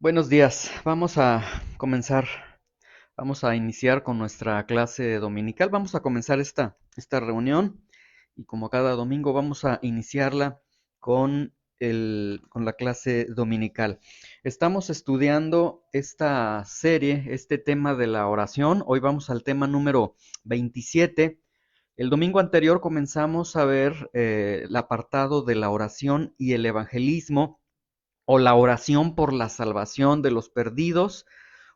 Buenos días. Vamos a iniciar con nuestra clase dominical. Vamos a comenzar esta reunión y como cada domingo vamos a iniciarla con la clase dominical. Estamos estudiando esta serie, este tema de la oración. Hoy vamos al tema número 27. El domingo anterior comenzamos a ver el apartado de la oración y el evangelismo o la oración por la salvación de los perdidos,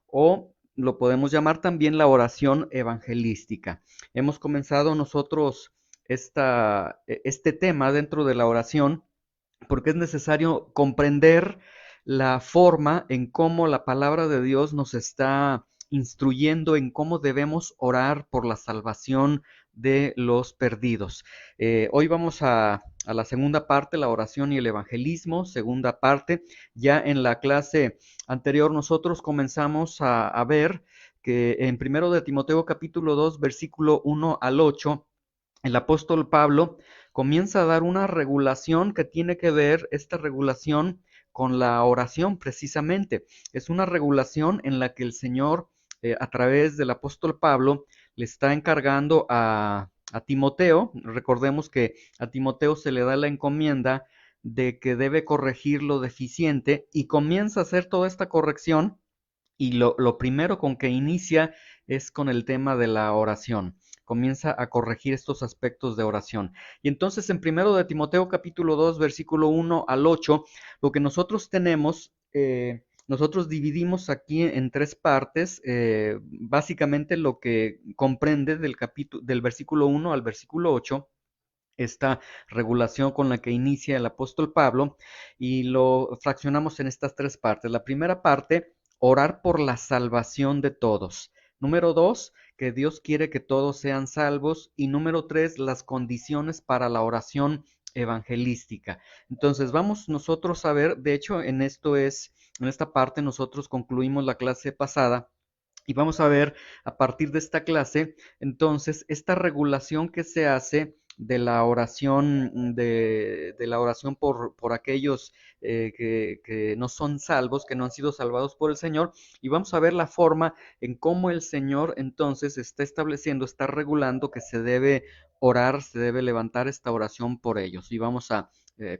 o lo podemos llamar también la oración evangelística. Hemos comenzado nosotros este tema dentro de la oración porque es necesario comprender la forma en cómo la palabra de Dios nos está instruyendo en cómo debemos orar por la salvación de los perdidos. Hoy vamos a la segunda parte, la oración y el evangelismo, segunda parte. Ya en la clase anterior nosotros comenzamos a ver que en primero de Timoteo capítulo 2 versículo 1 al 8, el apóstol Pablo comienza a dar una regulación que tiene que ver, esta regulación, con la oración precisamente. Es una regulación en la que el Señor, a través del apóstol Pablo, le está encargando a Timoteo. Recordemos que a Timoteo se le da la encomienda de que debe corregir lo deficiente y comienza a hacer toda esta corrección y lo primero con que inicia es con el tema de la oración. Comienza a corregir estos aspectos de oración. Y entonces en primero de Timoteo capítulo 2 versículo 1 al 8, lo que nosotros tenemos, nosotros dividimos aquí en tres partes, básicamente lo que comprende del versículo 1 al versículo 8, esta regulación con la que inicia el apóstol Pablo, y lo fraccionamos en estas tres partes. La primera parte, orar por la salvación de todos. Número dos, que Dios quiere que todos sean salvos. Y número tres, las condiciones para la oración evangelística. Entonces vamos nosotros a ver, de hecho en esta parte nosotros concluimos la clase pasada y vamos a ver a partir de esta clase, entonces, esta regulación que se hace de la oración, de la oración por aquellos que no son salvos, que no han sido salvados por el Señor, y vamos a ver la forma en cómo el Señor entonces está estableciendo, está regulando que se debe orar, se debe levantar esta oración por ellos. Y vamos a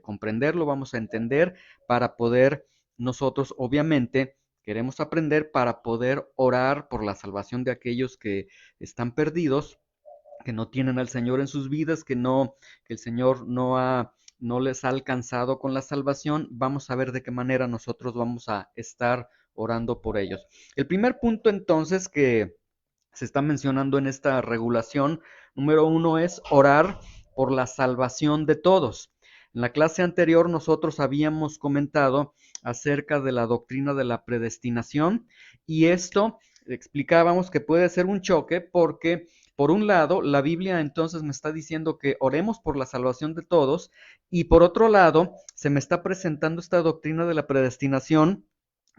comprenderlo, vamos a entender para poder nosotros, obviamente, queremos aprender para poder orar por la salvación de aquellos que están perdidos, que no tienen al Señor en sus vidas, que el Señor no les ha alcanzado con la salvación. Vamos a ver de qué manera nosotros vamos a estar orando por ellos. El primer punto entonces que se está mencionando en esta regulación, número uno, es orar por la salvación de todos. En la clase anterior nosotros habíamos comentado acerca de la doctrina de la predestinación y esto explicábamos que puede ser un choque porque por un lado la Biblia entonces me está diciendo que oremos por la salvación de todos y por otro lado se me está presentando esta doctrina de la predestinación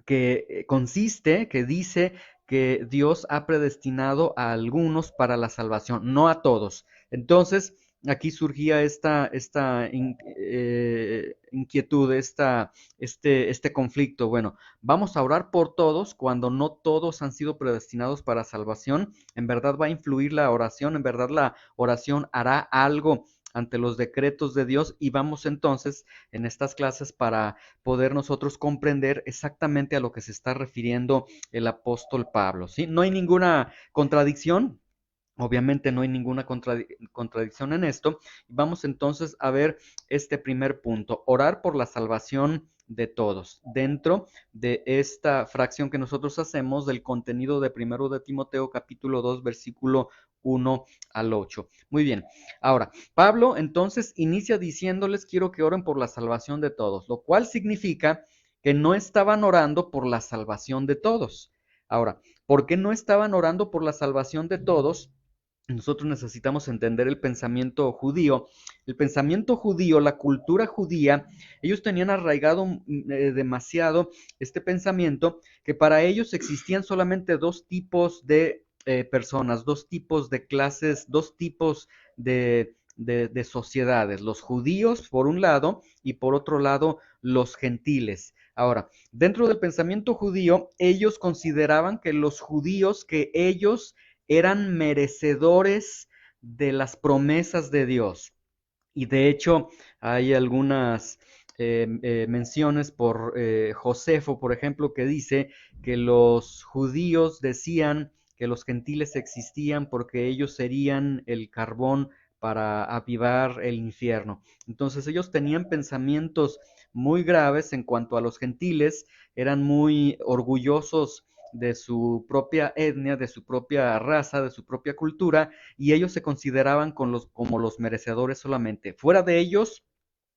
que consiste, que dice que Dios ha predestinado a algunos para la salvación, no a todos. Entonces, aquí surgía esta inquietud, este conflicto. Bueno, vamos a orar por todos cuando no todos han sido predestinados para salvación. En verdad va a influir la oración, en verdad la oración hará algo ante los decretos de Dios y vamos entonces en estas clases para poder nosotros comprender exactamente a lo que se está refiriendo el apóstol Pablo, ¿sí? No hay ninguna contradicción. Obviamente no hay ninguna contradicción en esto. Vamos entonces a ver este primer punto, orar por la salvación de todos, dentro de esta fracción que nosotros hacemos del contenido de primero de Timoteo capítulo 2 versículo 1 al 8. Muy bien, ahora, Pablo entonces inicia diciéndoles, quiero que oren por la salvación de todos, lo cual significa que no estaban orando por la salvación de todos. Ahora, ¿por qué no estaban orando por la salvación de todos? Nosotros necesitamos entender el pensamiento judío. El pensamiento judío, la cultura judía, ellos tenían arraigado demasiado este pensamiento que para ellos existían solamente dos tipos de personas, dos tipos de clases, dos tipos de sociedades, los judíos por un lado y por otro lado los gentiles. Ahora, dentro del pensamiento judío, ellos consideraban que los judíos, que ellos eran merecedores de las promesas de Dios. Y de hecho, hay algunas menciones por Josefo, por ejemplo, que dice que los judíos decían que los gentiles existían porque ellos serían el carbón para avivar el infierno. Entonces ellos tenían pensamientos muy graves en cuanto a los gentiles, eran muy orgullosos de su propia etnia, de su propia raza, de su propia cultura, y ellos se consideraban como los merecedores solamente. Fuera de ellos,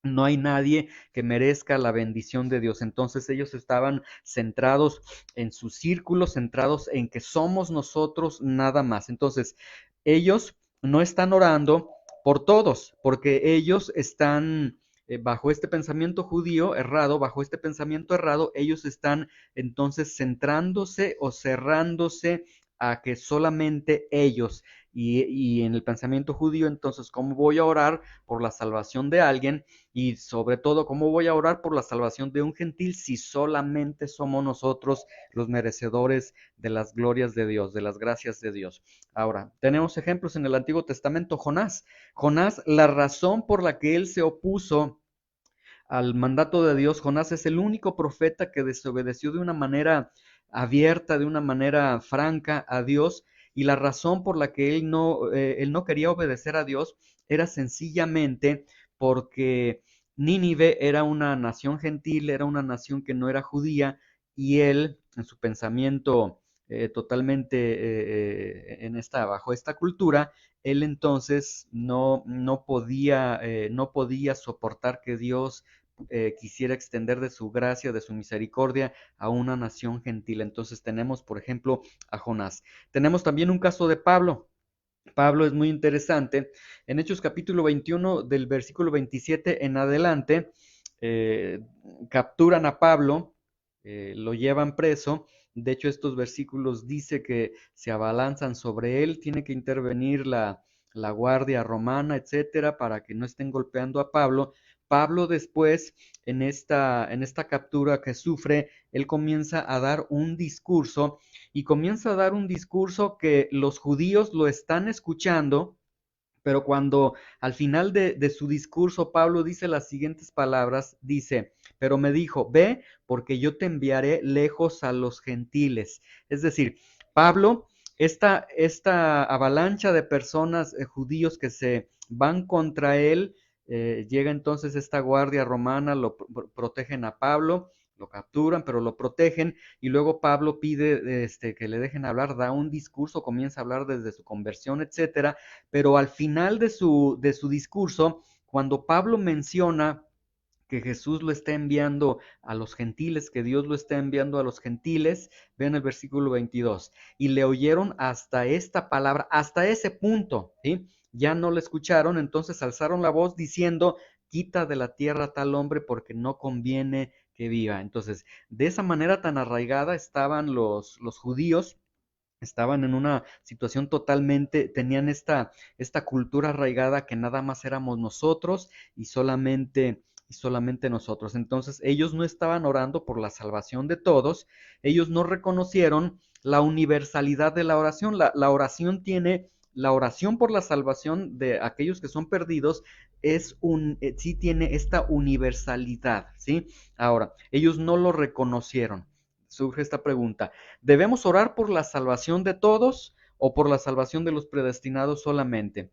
no hay nadie que merezca la bendición de Dios. Entonces ellos estaban centrados en su círculo, centrados en que somos nosotros nada más. Entonces ellos no están orando por todos, porque ellos están bajo este pensamiento judío errado, bajo este pensamiento errado, ellos están entonces centrándose o cerrándose a que solamente ellos, y en el pensamiento judío, entonces, ¿cómo voy a orar por la salvación de alguien? Y sobre todo, ¿cómo voy a orar por la salvación de un gentil si solamente somos nosotros los merecedores de las glorias de Dios, de las gracias de Dios? Ahora, tenemos ejemplos en el Antiguo Testamento. Jonás. Jonás, la razón por la que él se opuso al mandato de Dios, Jonás es el único profeta que desobedeció de una manera abierta, de una manera franca a Dios, y la razón por la que él no quería obedecer a Dios era sencillamente porque Nínive era una nación gentil, era una nación que no era judía, y él, en su pensamiento totalmente bajo esta cultura, él entonces no podía soportar que Dios quisiera extender de su gracia, de su misericordia a una nación gentil. Entonces tenemos, por ejemplo, a Jonás. Tenemos también un caso de Pablo. Pablo es muy interesante. En Hechos capítulo 21, del versículo 27 en adelante, eh, capturan a Pablo, lo llevan preso. De hecho, estos versículos dice que se abalanzan sobre él, tiene que intervenir la guardia romana, etcétera, para que no estén golpeando a Pablo. Pablo después, en esta captura que sufre, él comienza a dar un discurso y comienza a dar un discurso que los judíos lo están escuchando, pero cuando al final de su discurso Pablo dice las siguientes palabras, dice, pero me dijo, ve, porque yo te enviaré lejos a los gentiles. Es decir, Pablo, esta avalancha de personas judíos que se van contra él, llega entonces esta guardia romana, protegen a Pablo, lo capturan, pero lo protegen, y luego Pablo pide que le dejen hablar, da un discurso, comienza a hablar desde su conversión, etcétera, pero al final de su discurso, cuando Pablo menciona que Jesús lo está enviando a los gentiles, que Dios lo está enviando a los gentiles, vean el versículo 22, y le oyeron hasta esta palabra, hasta ese punto, ¿sí? Ya no le escucharon, entonces alzaron la voz diciendo, quita de la tierra a tal hombre porque no conviene que viva. Entonces, de esa manera tan arraigada estaban los judíos, estaban en una situación totalmente, tenían esta cultura arraigada que nada más éramos nosotros y solamente nosotros. Entonces ellos no estaban orando por la salvación de todos, ellos no reconocieron la universalidad de la oración. La oración tiene, la oración por la salvación de aquellos que son perdidos sí tiene esta universalidad, ¿sí? Ahora, ellos no lo reconocieron. Surge esta pregunta, ¿debemos orar por la salvación de todos o por la salvación de los predestinados solamente?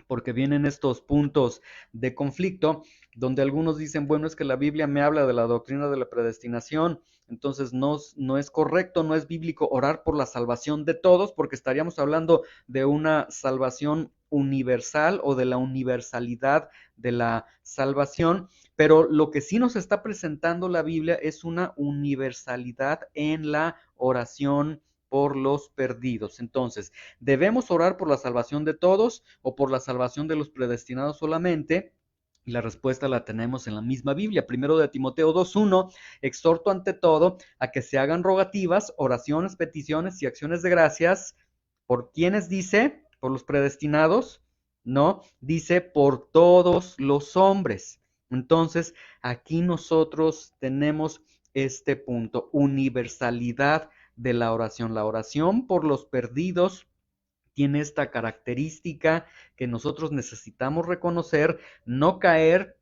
Porque vienen estos puntos de conflicto donde algunos dicen, bueno, es que la Biblia me habla de la doctrina de la predestinación, entonces no es correcto, no es bíblico orar por la salvación de todos, porque estaríamos hablando de una salvación universal o de la universalidad de la salvación, pero lo que sí nos está presentando la Biblia es una universalidad en la oración por los perdidos. Entonces, ¿debemos orar por la salvación de todos o por la salvación de los predestinados solamente? Y la respuesta la tenemos en la misma Biblia. Primero de Timoteo 2:1, exhorto ante todo a que se hagan rogativas, oraciones, peticiones y acciones de gracias. ¿Por quiénes dice? ¿Por los predestinados? No, dice por todos los hombres. Entonces, aquí nosotros tenemos este punto, universalidad de la oración. La oración por los perdidos tiene esta característica que nosotros necesitamos reconocer, no caer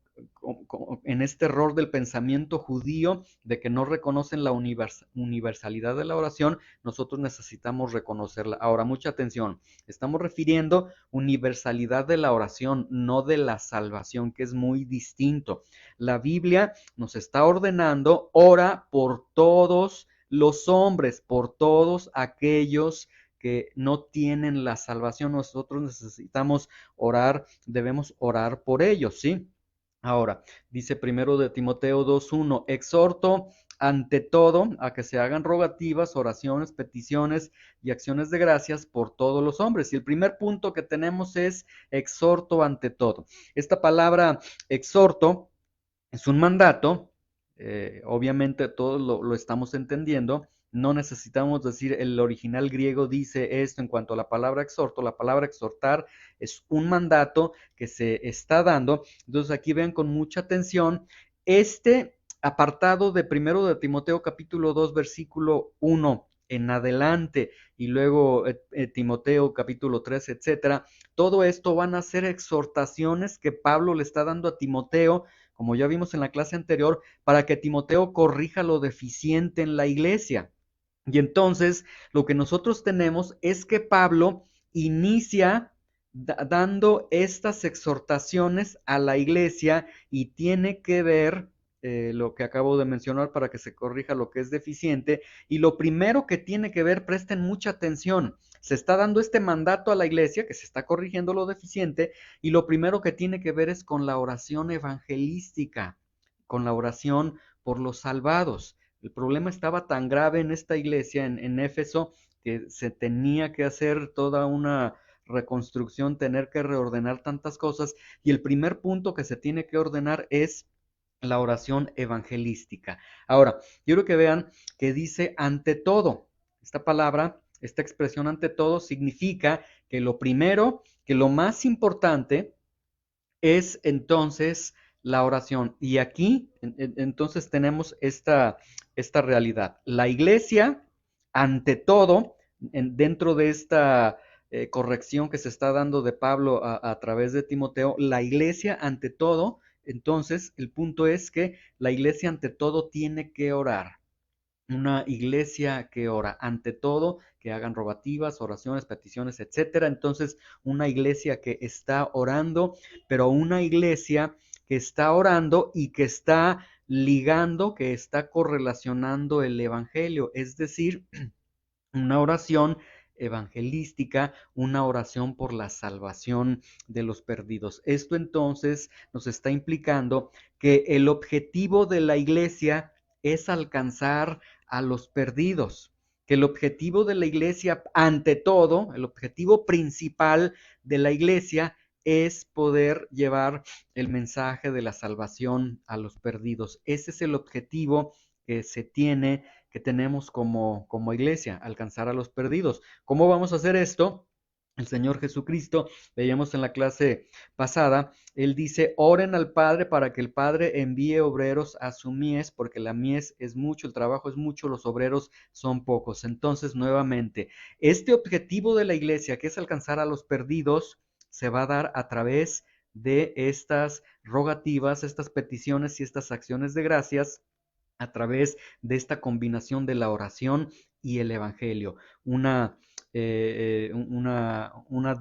en este error del pensamiento judío de que no reconocen la universalidad de la oración. Nosotros necesitamos reconocerla. Ahora, mucha atención, estamos refiriendo universalidad de la oración, no de la salvación, que es muy distinto. La Biblia nos está ordenando, ora por todos los hombres, por todos aquellos que no tienen la salvación. Nosotros necesitamos orar, debemos orar por ellos, ¿sí? Ahora, dice primero de Timoteo 2:1, exhorto ante todo a que se hagan rogativas, oraciones, peticiones y acciones de gracias por todos los hombres. Y el primer punto que tenemos es exhorto ante todo. Esta palabra exhorto es un mandato, obviamente todos lo estamos entendiendo, no necesitamos decir el original griego dice esto en cuanto a la palabra exhorto. La palabra exhortar es un mandato que se está dando. Entonces aquí vean con mucha atención este apartado de primero de Timoteo capítulo 2 versículo 1 en adelante y luego Timoteo capítulo 3, etcétera. Todo esto van a ser exhortaciones que Pablo le está dando a Timoteo, como ya vimos en la clase anterior, para que Timoteo corrija lo deficiente en la iglesia. Y entonces lo que nosotros tenemos es que Pablo inicia dando estas exhortaciones a la iglesia y tiene que ver lo que acabo de mencionar para que se corrija lo que es deficiente. Y lo primero que tiene que ver, presten mucha atención, se está dando este mandato a la iglesia, que se está corrigiendo lo deficiente, y lo primero que tiene que ver es con la oración evangelística, con la oración por los salvados. El problema estaba tan grave en esta iglesia, en Éfeso, que se tenía que hacer toda una reconstrucción, tener que reordenar tantas cosas, y el primer punto que se tiene que ordenar es la oración evangelística. Ahora, quiero que vean que dice ante todo. Esta palabra, esta expresión ante todo significa que lo primero, que lo más importante es entonces la oración. Y aquí entonces tenemos esta realidad. La iglesia, ante todo, dentro de esta corrección que se está dando de Pablo a través de Timoteo, la iglesia, ante todo, entonces el punto es que la iglesia, ante todo, tiene que orar. Una iglesia que ora, ante todo, que hagan rogativas, oraciones, peticiones, etcétera. Entonces, una iglesia que está orando, pero una iglesia que está orando y que está ligando, que está correlacionando el evangelio, es decir, una oración evangelística, una oración por la salvación de los perdidos. Esto entonces nos está implicando que el objetivo de la iglesia es alcanzar a los perdidos, que el objetivo de la iglesia, ante todo, el objetivo principal de la iglesia es poder llevar el mensaje de la salvación a los perdidos. Ese es el objetivo que se tiene, que tenemos como iglesia, alcanzar a los perdidos. ¿Cómo vamos a hacer esto? El Señor Jesucristo, veíamos en la clase pasada, Él dice, oren al Padre para que el Padre envíe obreros a su mies, porque la mies es mucho, el trabajo es mucho, los obreros son pocos. Entonces, nuevamente, este objetivo de la iglesia, que es alcanzar a los perdidos, se va a dar a través de estas rogativas, estas peticiones y estas acciones de gracias, a través de esta combinación de la oración y el evangelio, una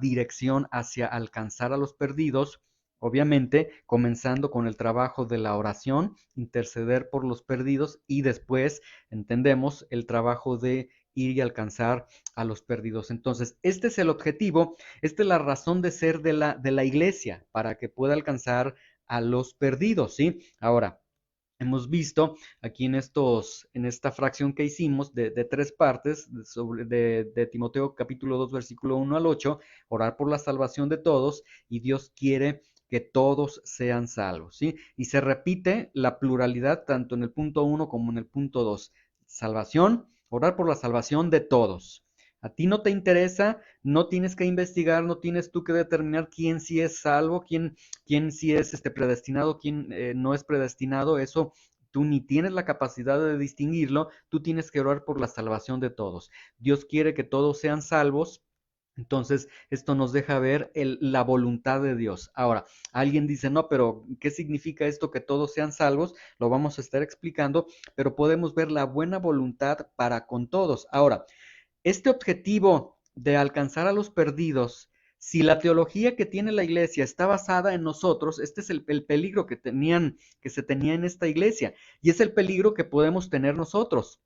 dirección hacia alcanzar a los perdidos, obviamente comenzando con el trabajo de la oración, interceder por los perdidos y después entendemos el trabajo de ir y alcanzar a los perdidos. Entonces, este es el objetivo, esta es la razón de ser de la iglesia, para que pueda alcanzar a los perdidos, ¿sí? Ahora, hemos visto aquí en esta fracción que hicimos de 3 partes de Timoteo capítulo 2 versículo 1 al 8, orar por la salvación de todos, y Dios quiere que todos sean salvos, ¿sí? Y se repite la pluralidad tanto en el punto 1 como en el punto 2. Salvación, orar por la salvación de todos. A ti no te interesa, no tienes que investigar, no tienes tú que determinar quién sí es salvo, quién sí es predestinado, quién no es predestinado. Eso tú ni tienes la capacidad de distinguirlo, tú tienes que orar por la salvación de todos. Dios quiere que todos sean salvos. Entonces, esto nos deja ver la voluntad de Dios. Ahora, alguien dice, no, pero ¿qué significa esto que todos sean salvos? Lo vamos a estar explicando, pero podemos ver la buena voluntad para con todos. Ahora, este objetivo de alcanzar a los perdidos, si la teología que tiene la iglesia está basada en nosotros, este es el peligro que se tenía en esta iglesia, y es el peligro que podemos tener nosotros.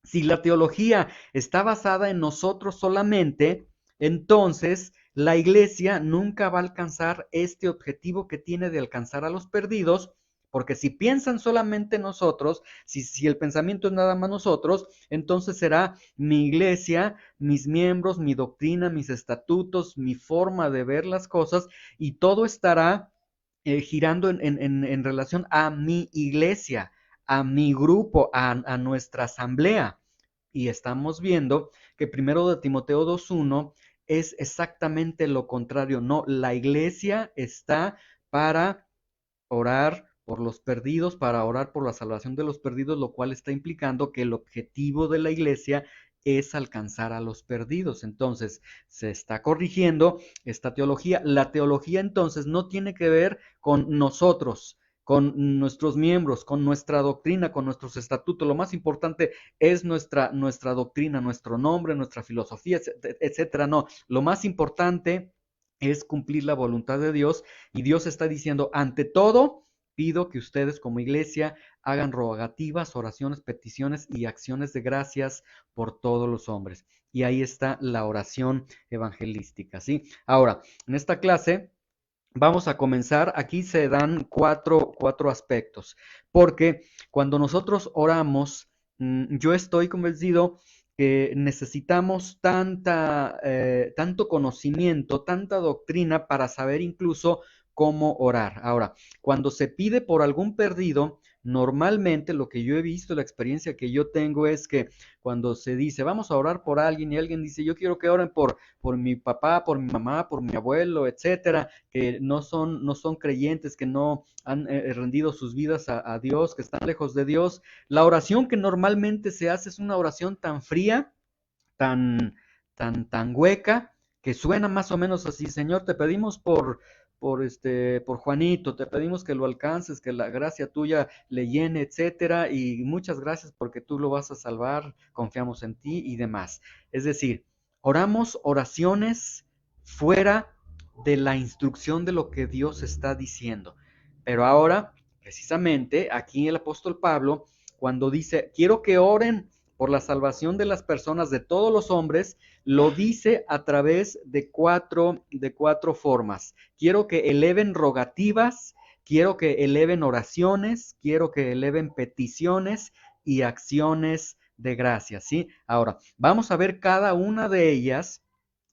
Si la teología está basada en nosotros solamente, entonces la iglesia nunca va a alcanzar este objetivo que tiene de alcanzar a los perdidos, porque si piensan solamente en nosotros, si el pensamiento es nada más nosotros, entonces será mi iglesia, mis miembros, mi doctrina, mis estatutos, mi forma de ver las cosas, y todo estará girando en relación a mi iglesia, a mi grupo, a nuestra asamblea. Y estamos viendo que primero de Timoteo 2:1 es exactamente lo contrario. No, la iglesia está para orar por los perdidos, para orar por la salvación de los perdidos, lo cual está implicando que el objetivo de la iglesia es alcanzar a los perdidos. Entonces, se está corrigiendo esta teología. La teología entonces no tiene que ver con nosotros, con nuestros miembros, con nuestra doctrina, con nuestros estatutos. Lo más importante es nuestra doctrina, nuestro nombre, nuestra filosofía, etcétera. No, lo más importante es cumplir la voluntad de Dios, y Dios está diciendo, ante todo, pido que ustedes como iglesia hagan rogativas, oraciones, peticiones y acciones de gracias por todos los hombres. Y ahí está la oración evangelística, ¿sí? Ahora, en esta clase vamos a comenzar. Aquí se dan cuatro aspectos, porque cuando nosotros oramos, yo estoy convencido que necesitamos tanto conocimiento, tanta doctrina para saber incluso cómo orar. Ahora, cuando se pide por algún perdido, normalmente lo que yo he visto, la experiencia que yo tengo es que cuando se dice, vamos a orar por alguien, y alguien dice, yo quiero que oren por mi papá, por mi mamá, por mi abuelo, etcétera, que no son creyentes, que no han rendido sus vidas a Dios, que están lejos de Dios, la oración que normalmente se hace es una oración tan fría, tan, tan hueca, que suena más o menos así: Señor, te pedimos por Juanito, te pedimos que lo alcances, que la gracia tuya le llene, etcétera, y muchas gracias porque tú lo vas a salvar, confiamos en ti y demás. Es decir, oramos oraciones fuera de la instrucción de lo que Dios está diciendo. Pero ahora, precisamente, aquí el apóstol Pablo, cuando dice, quiero que oren por la salvación de las personas, de todos los hombres, lo dice a través de cuatro formas. Quiero que eleven rogativas, quiero que eleven oraciones, quiero que eleven peticiones y acciones de gracia, ¿sí? Ahora, vamos a ver cada una de ellas,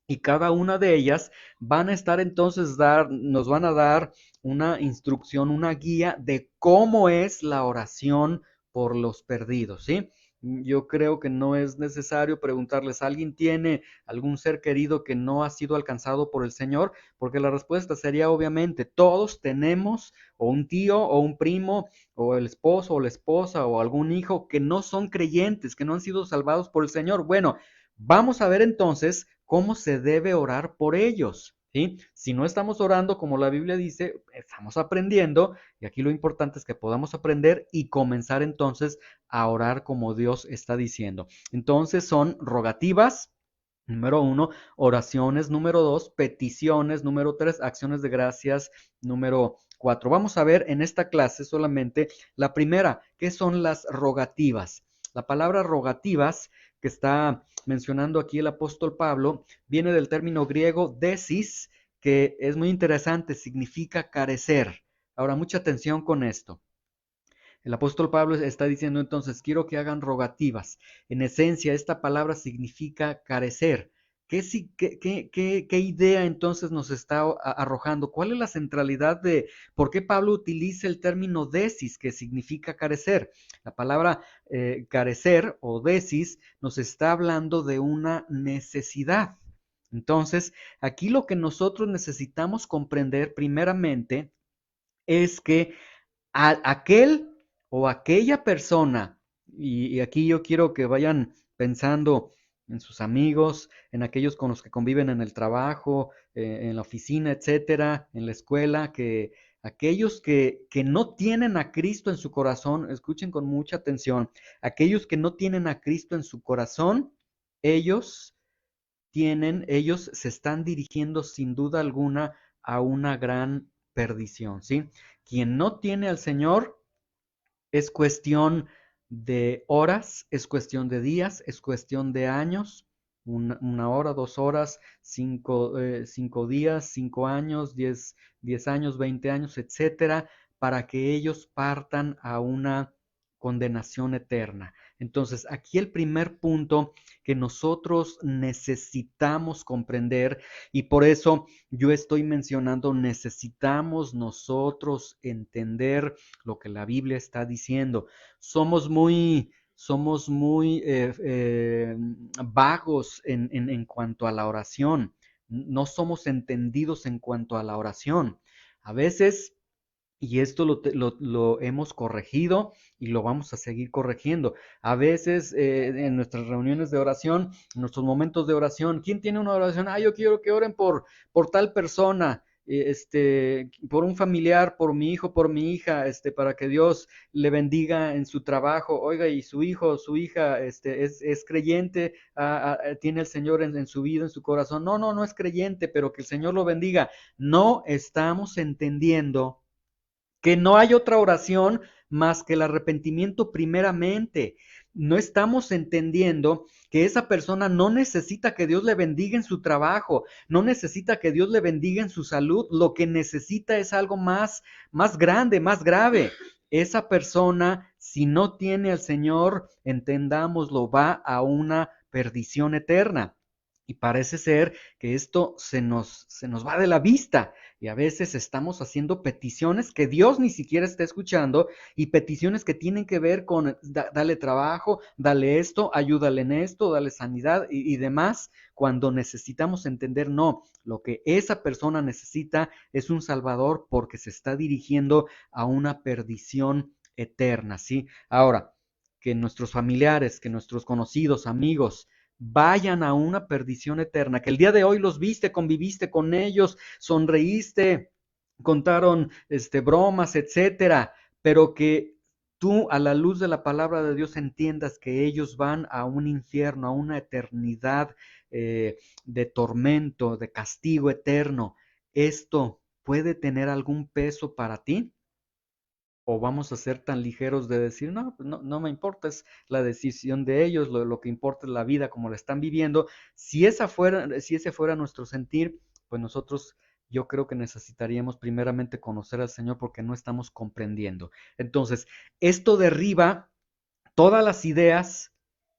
y cada una de ellas van a estar entonces nos van a dar una instrucción, una guía de cómo es la oración por los perdidos, ¿sí? Yo creo que no es necesario preguntarles, ¿alguien tiene algún ser querido que no ha sido alcanzado por el Señor? Porque la respuesta sería obviamente, todos tenemos o un tío o un primo o el esposo o la esposa o algún hijo que no son creyentes, que no han sido salvados por el Señor. Bueno, vamos a ver entonces cómo se debe orar por ellos, ¿sí? Si no estamos orando como la Biblia dice, estamos aprendiendo, y aquí lo importante es que podamos aprender y comenzar entonces a orar como Dios está diciendo. Entonces son rogativas, número 1, oraciones, número 2, peticiones, número 3, acciones de gracias, número 4. Vamos a ver en esta clase solamente la primera, ¿qué son las rogativas? La palabra rogativas que está mencionando aquí el apóstol Pablo viene del término griego desis, que es muy interesante, significa carecer. Ahora, mucha atención con esto. El apóstol Pablo está diciendo entonces, quiero que hagan rogativas. En esencia, esta palabra significa carecer. ¿Qué idea entonces nos está arrojando? ¿Cuál es la centralidad de por qué Pablo utiliza el término desis, que significa carecer? La palabra carecer o desis nos está hablando de una necesidad. Entonces, aquí lo que nosotros necesitamos comprender primeramente es que aquel o aquella persona, y aquí yo quiero que vayan pensando en sus amigos, en aquellos con los que conviven en el trabajo, en la oficina, etcétera, en la escuela, que aquellos que no tienen a Cristo en su corazón, escuchen con mucha atención, aquellos que no tienen a Cristo en su corazón, ellos ellos se están dirigiendo sin duda alguna a una gran perdición, ¿sí? Quien no tiene al Señor es cuestión de horas, es cuestión de días, es cuestión de años, una hora, 2 horas, 5 días, 5 años, 10 años, 20 años, etcétera, para que ellos partan a una condenación eterna. Entonces, aquí el primer punto que nosotros necesitamos comprender, y por eso yo estoy mencionando, necesitamos nosotros entender lo que la Biblia está diciendo. Somos muy vagos en cuanto a la oración. No somos entendidos en cuanto a la oración. A veces, y esto lo hemos corregido y lo vamos a seguir corrigiendo. A veces en nuestras reuniones de oración, en nuestros momentos de oración, ¿quién tiene una oración? Yo quiero que oren por tal persona, por un familiar, por mi hijo, por mi hija, para que Dios le bendiga en su trabajo. Oiga, y su hijo, su hija, es creyente, tiene el Señor en su vida, en su corazón. No, no, no es creyente, pero que el Señor lo bendiga. No estamos entendiendo que no hay otra oración más que el arrepentimiento primeramente. No estamos entendiendo que esa persona no necesita que Dios le bendiga en su trabajo, no necesita que Dios le bendiga en su salud, lo que necesita es algo más grande, más grave. Esa persona, si no tiene al Señor, entendámoslo, va a una perdición eterna. Y parece ser que esto se nos va de la vista. Y a veces estamos haciendo peticiones que Dios ni siquiera está escuchando y peticiones que tienen que ver con dale trabajo, dale esto, ayúdale en esto, dale sanidad y demás, cuando necesitamos entender, no, lo que esa persona necesita es un Salvador porque se está dirigiendo a una perdición eterna, ¿sí? Ahora, que nuestros familiares, que nuestros conocidos, amigos, vayan a una perdición eterna, que el día de hoy los viste, conviviste con ellos, sonreíste, contaron bromas, etcétera, pero que tú a la luz de la palabra de Dios entiendas que ellos van a un infierno, a una eternidad de tormento, de castigo eterno. ¿Esto puede tener algún peso para ti? ¿O vamos a ser tan ligeros de decir, no, pues no, no me importa, es la decisión de ellos, lo que importa es la vida como la están viviendo? Si ese fuera nuestro sentir, pues nosotros yo creo que necesitaríamos primeramente conocer al Señor porque no estamos comprendiendo. Entonces, esto derriba todas las ideas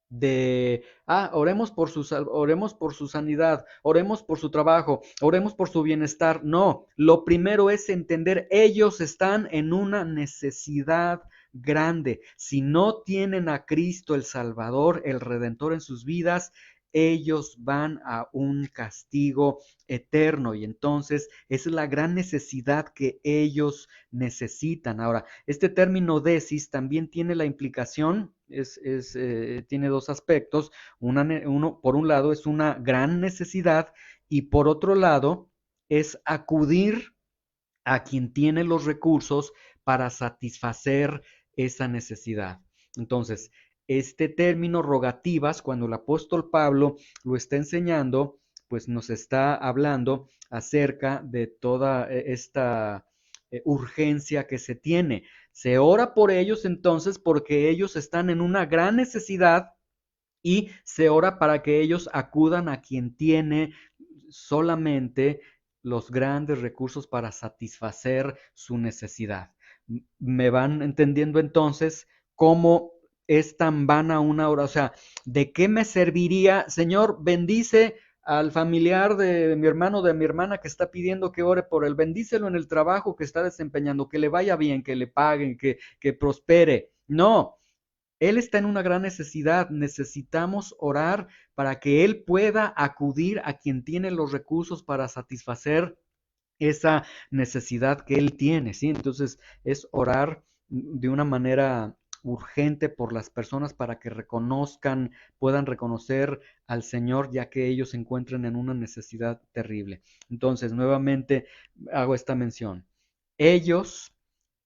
de, oremos por su sanidad, oremos por su trabajo, oremos por su bienestar. No, lo primero es entender, ellos están en una necesidad grande. Si no tienen a Cristo el Salvador, el Redentor en sus vidas, ellos van a un castigo eterno y entonces esa es la gran necesidad que ellos necesitan. Ahora, este término desis también tiene la implicación, tiene dos aspectos. Uno, por un lado, es una gran necesidad y por otro lado, es acudir a quien tiene los recursos para satisfacer esa necesidad. Entonces, este término rogativas, cuando el apóstol Pablo lo está enseñando, pues nos está hablando acerca de toda esta urgencia que se tiene. Se ora por ellos entonces porque ellos están en una gran necesidad y se ora para que ellos acudan a quien tiene solamente los grandes recursos para satisfacer su necesidad. ¿Me van entendiendo entonces cómo es tan vana una oración? O sea, ¿de qué me serviría, Señor, bendice al familiar de mi hermano, de mi hermana que está pidiendo que ore por él? Bendícelo en el trabajo que está desempeñando, que le vaya bien, que le paguen, que prospere. No, él está en una gran necesidad. Necesitamos orar para que él pueda acudir a quien tiene los recursos para satisfacer esa necesidad que él tiene, ¿sí? Entonces es orar de una manera urgente por las personas para que puedan reconocer al Señor, ya que ellos se encuentran en una necesidad terrible. Entonces, nuevamente hago esta mención. Ellos,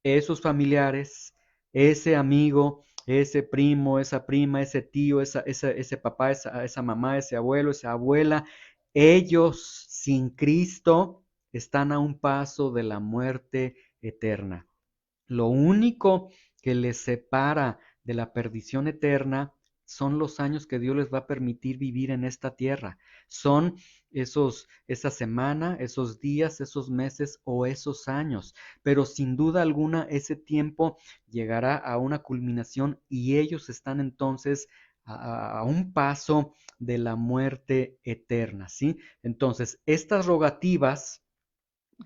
esos familiares, ese amigo, ese primo, esa prima, ese tío, ese papá, esa mamá, ese abuelo, esa abuela, ellos sin Cristo están a un paso de la muerte eterna. Lo único que les separa de la perdición eterna son los años que Dios les va a permitir vivir en esta tierra. Son esa semana, esos días, esos meses o esos años. Pero sin duda alguna ese tiempo llegará a una culminación y ellos están entonces a un paso de la muerte eterna, ¿sí? Entonces, estas rogativas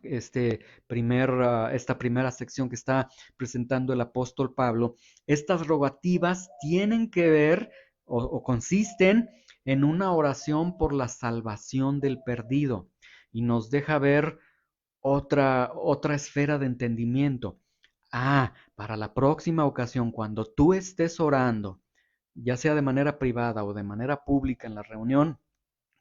esta primera sección que está presentando el apóstol Pablo, estas rogativas tienen que ver o consisten en una oración por la salvación del perdido y nos deja ver otra esfera de entendimiento. Para la próxima ocasión, cuando tú estés orando, ya sea de manera privada o de manera pública en la reunión,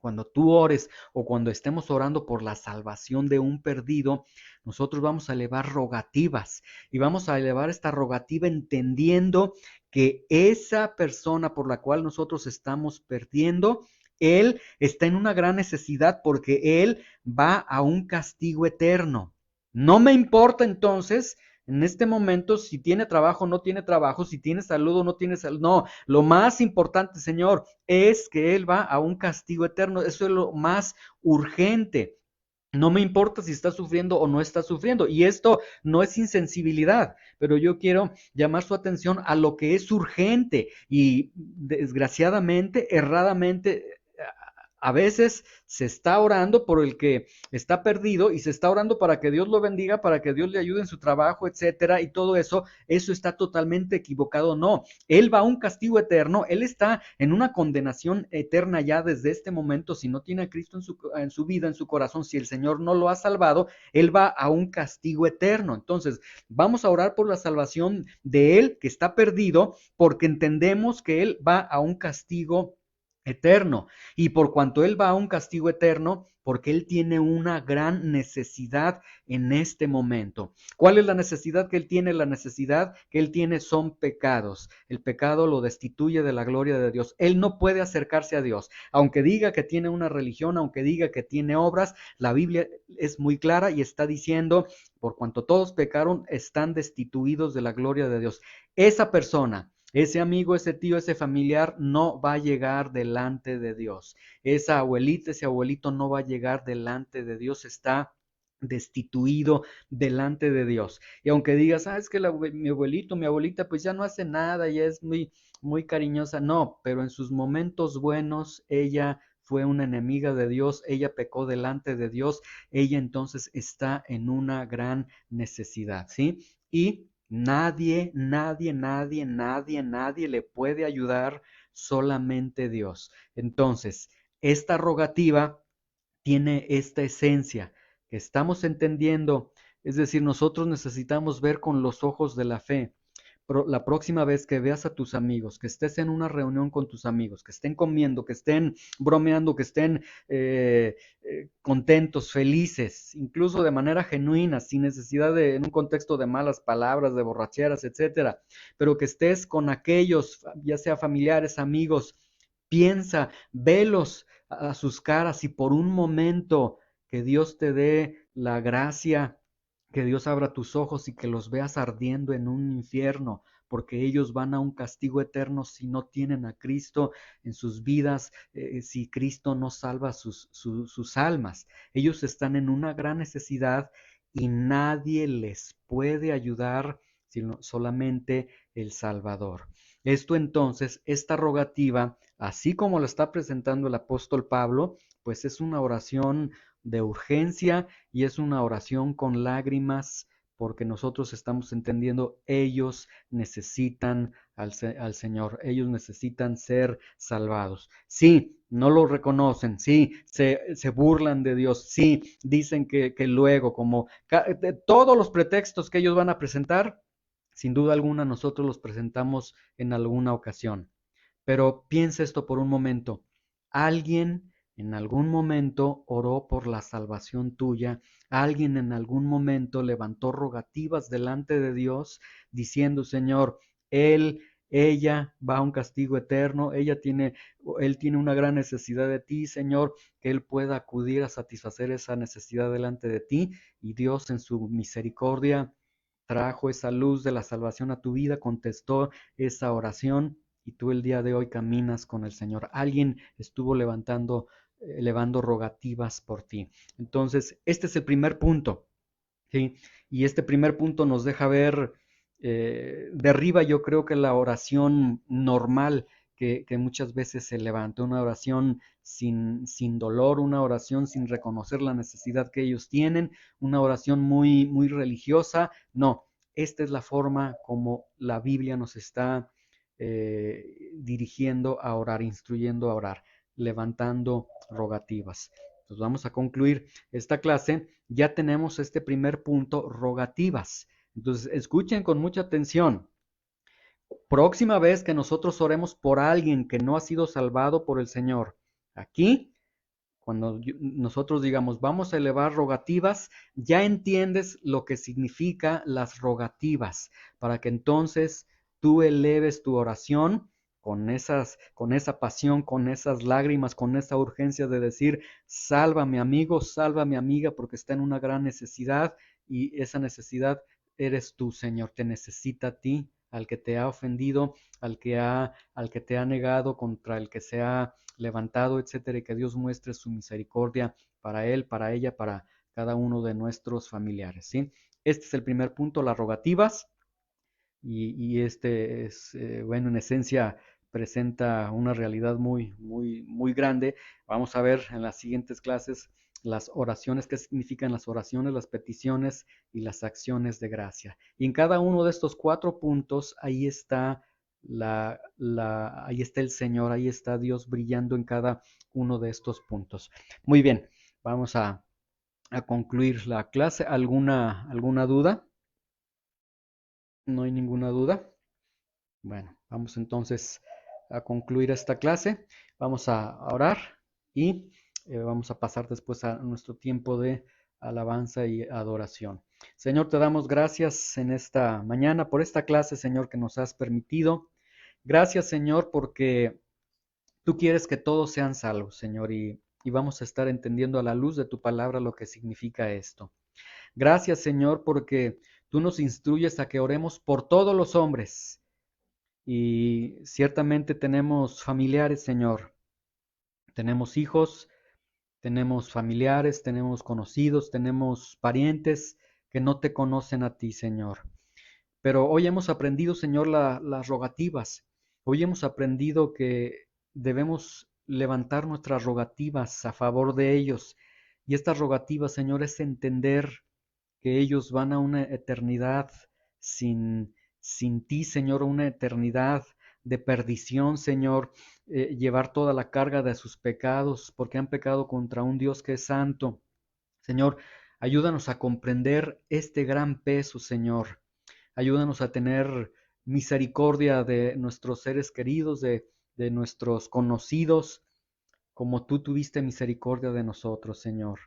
cuando tú ores o cuando estemos orando por la salvación de un perdido, nosotros vamos a elevar rogativas y vamos a elevar esta rogativa entendiendo que esa persona por la cual nosotros estamos perdiendo, él está en una gran necesidad porque él va a un castigo eterno. No me importa entonces en este momento si tiene trabajo o no tiene trabajo, si tiene salud o no tiene salud. No, lo más importante, Señor, es que él va a un castigo eterno. Eso es lo más urgente. No me importa si está sufriendo o no está sufriendo. Y esto no es insensibilidad, pero yo quiero llamar su atención a lo que es urgente. Y desgraciadamente, erradamente, a veces se está orando por el que está perdido y se está orando para que Dios lo bendiga, para que Dios le ayude en su trabajo, etcétera, y todo eso está totalmente equivocado. No, él va a un castigo eterno, él está en una condenación eterna ya desde este momento. Si no tiene a Cristo en su vida, en su corazón, si el Señor no lo ha salvado, él va a un castigo eterno. Entonces, vamos a orar por la salvación de él que está perdido, porque entendemos que él va a un castigo eterno. Y por cuanto él va a un castigo eterno, porque él tiene una gran necesidad en este momento. ¿Cuál es la necesidad que él tiene? La necesidad que él tiene son pecados. El pecado lo destituye de la gloria de Dios. Él no puede acercarse a Dios. Aunque diga que tiene una religión, aunque diga que tiene obras, la Biblia es muy clara y está diciendo, por cuanto todos pecaron, están destituidos de la gloria de Dios. Esa persona, ese amigo, ese tío, ese familiar no va a llegar delante de Dios. Esa abuelita, ese abuelito no va a llegar delante de Dios, está destituido delante de Dios. Y aunque digas, es que mi abuelito, mi abuelita, pues ya no hace nada, ya es muy cariñosa. No, pero en sus momentos buenos, ella fue una enemiga de Dios, ella pecó delante de Dios, ella entonces está en una gran necesidad, ¿sí? Y nadie le puede ayudar, solamente Dios. Entonces, esta rogativa tiene esta esencia que estamos entendiendo, es decir, nosotros necesitamos ver con los ojos de la fe. La próxima vez que veas a tus amigos, que estés en una reunión con tus amigos, que estén comiendo, que estén bromeando, que estén contentos, felices, incluso de manera genuina, sin necesidad en un contexto de malas palabras, de borracheras, etcétera, pero que estés con aquellos, ya sea familiares, amigos, piensa, velos a sus caras y por un momento que Dios te dé la gracia, que Dios abra tus ojos y que los veas ardiendo en un infierno, porque ellos van a un castigo eterno si no tienen a Cristo en sus vidas, si Cristo no salva sus almas. Ellos están en una gran necesidad y nadie les puede ayudar sino solamente el Salvador. Esto entonces, esta rogativa, así como la está presentando el apóstol Pablo, pues es una oración de urgencia y es una oración con lágrimas porque nosotros estamos entendiendo, ellos necesitan al Señor, ellos necesitan ser salvados. Sí, no lo reconocen, sí, se burlan de Dios, sí, dicen que luego, como todos los pretextos que ellos van a presentar, Sin duda alguna nosotros los presentamos en alguna ocasión. Pero piensa esto por un momento. Alguien en algún momento oró por la salvación tuya. Alguien en algún momento levantó rogativas delante de Dios diciendo, Señor, ella va a un castigo eterno, él tiene una gran necesidad de ti, Señor, que él pueda acudir a satisfacer esa necesidad delante de ti. Y Dios en su misericordia trajo esa luz de la salvación a tu vida, contestó esa oración y tú el día de hoy caminas con el Señor. Alguien estuvo elevando rogativas por ti. Entonces, este es el primer punto, ¿sí? Y este primer punto nos deja ver, derriba yo creo que la oración normal que muchas veces se levanta, una oración sin dolor, una oración sin reconocer la necesidad que ellos tienen, una oración muy religiosa. No, esta es la forma como la Biblia nos está dirigiendo a orar, instruyendo a orar, levantando rogativas. Entonces vamos a concluir esta clase. Ya tenemos este primer punto, rogativas. Entonces escuchen con mucha atención. Próxima vez que nosotros oremos por alguien que no ha sido salvado por el Señor, aquí, cuando nosotros digamos vamos a elevar rogativas, ya entiendes lo que significa las rogativas, para que entonces tú eleves tu oración con esa pasión, con esas lágrimas, con esa urgencia de decir, salva a mi amigo, salva a mi amiga, porque está en una gran necesidad y esa necesidad eres tú, Señor, te necesita a ti, al que te ha ofendido, al que te ha negado, contra el que se ha levantado, etcétera, y que Dios muestre su misericordia para él, para ella, para cada uno de nuestros familiares, ¿sí? Este es el primer punto, las rogativas, y este es, bueno, en esencia presenta una realidad muy grande. Vamos a ver en las siguientes clases las oraciones, qué significan las oraciones, las peticiones y las acciones de gracia. Y en cada uno de estos 4 puntos, ahí está ahí está el Señor, ahí está Dios brillando en cada uno de estos puntos. Muy bien, vamos a concluir la clase. ¿Alguna duda? ¿No hay ninguna duda? Bueno, vamos entonces a concluir esta clase. Vamos a orar y vamos a pasar después a nuestro tiempo de alabanza y adoración. Señor, te damos gracias en esta mañana por esta clase, Señor, que nos has permitido. Gracias, Señor, porque tú quieres que todos sean salvos, Señor, y vamos a estar entendiendo a la luz de tu palabra lo que significa esto. Gracias, Señor, porque tú nos instruyes a que oremos por todos los hombres. Y ciertamente tenemos familiares, Señor. Tenemos hijos, tenemos familiares, tenemos conocidos, tenemos parientes que no te conocen a ti, Señor. Pero hoy hemos aprendido, Señor, las rogativas. Hoy hemos aprendido que debemos levantar nuestras rogativas a favor de ellos. Y estas rogativas, Señor, es entender que ellos van a una eternidad sin ti, Señor, una eternidad de perdición, Señor, llevar toda la carga de sus pecados, porque han pecado contra un Dios que es santo. Señor, ayúdanos a comprender este gran peso, Señor. Ayúdanos a tener misericordia de nuestros seres queridos, de nuestros conocidos, como tú tuviste misericordia de nosotros, Señor.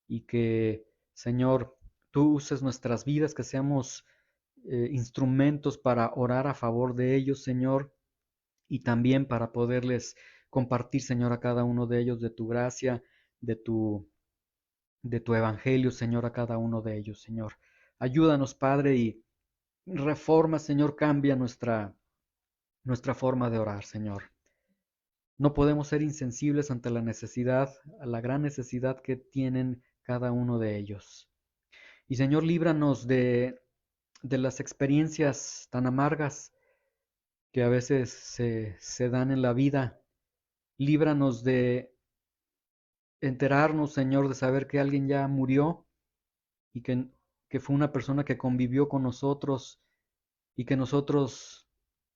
Y que, Señor, tú uses nuestras vidas, que seamos instrumentos para orar a favor de ellos, Señor, y también para poderles compartir, Señor, a cada uno de ellos de tu gracia, de tu, de tu evangelio, Señor, a cada uno de ellos, Señor. Ayúdanos, Padre, y reforma, Señor, cambia nuestra forma de orar, Señor. No podemos ser insensibles ante la necesidad, a la gran necesidad que tienen cada uno de ellos. Y Señor, líbranos de las experiencias tan amargas que a veces se dan en la vida. Líbranos de enterarnos, Señor, de saber que alguien ya murió y que fue una persona que convivió con nosotros y que nosotros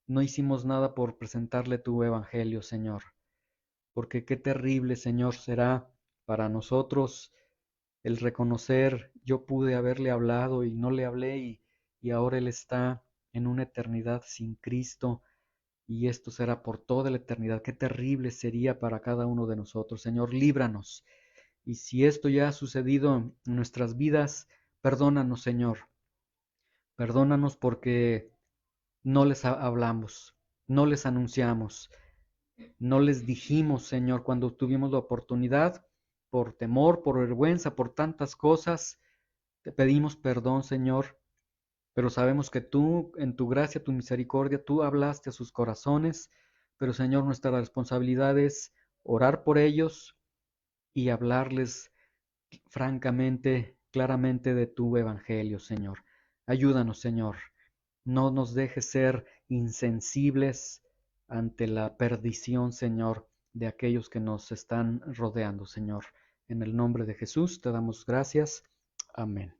no hicimos nada por presentarle tu evangelio, Señor. Porque qué terrible, Señor, será para nosotros el reconocer, yo pude haberle hablado y no le hablé y ahora él está en una eternidad sin Cristo, y esto será por toda la eternidad. Qué terrible sería para cada uno de nosotros. Señor, líbranos. Y si esto ya ha sucedido en nuestras vidas, perdónanos, Señor. Perdónanos porque no les hablamos, no les anunciamos, no les dijimos, Señor, cuando tuvimos la oportunidad, por temor, por vergüenza, por tantas cosas. Te pedimos perdón, Señor, pero sabemos que tú, en tu gracia, tu misericordia, tú hablaste a sus corazones, pero Señor, nuestra responsabilidad es orar por ellos y hablarles francamente, claramente de tu evangelio, Señor. Ayúdanos, Señor. No nos dejes ser insensibles ante la perdición, Señor, de aquellos que nos están rodeando, Señor. En el nombre de Jesús te damos gracias. Amén.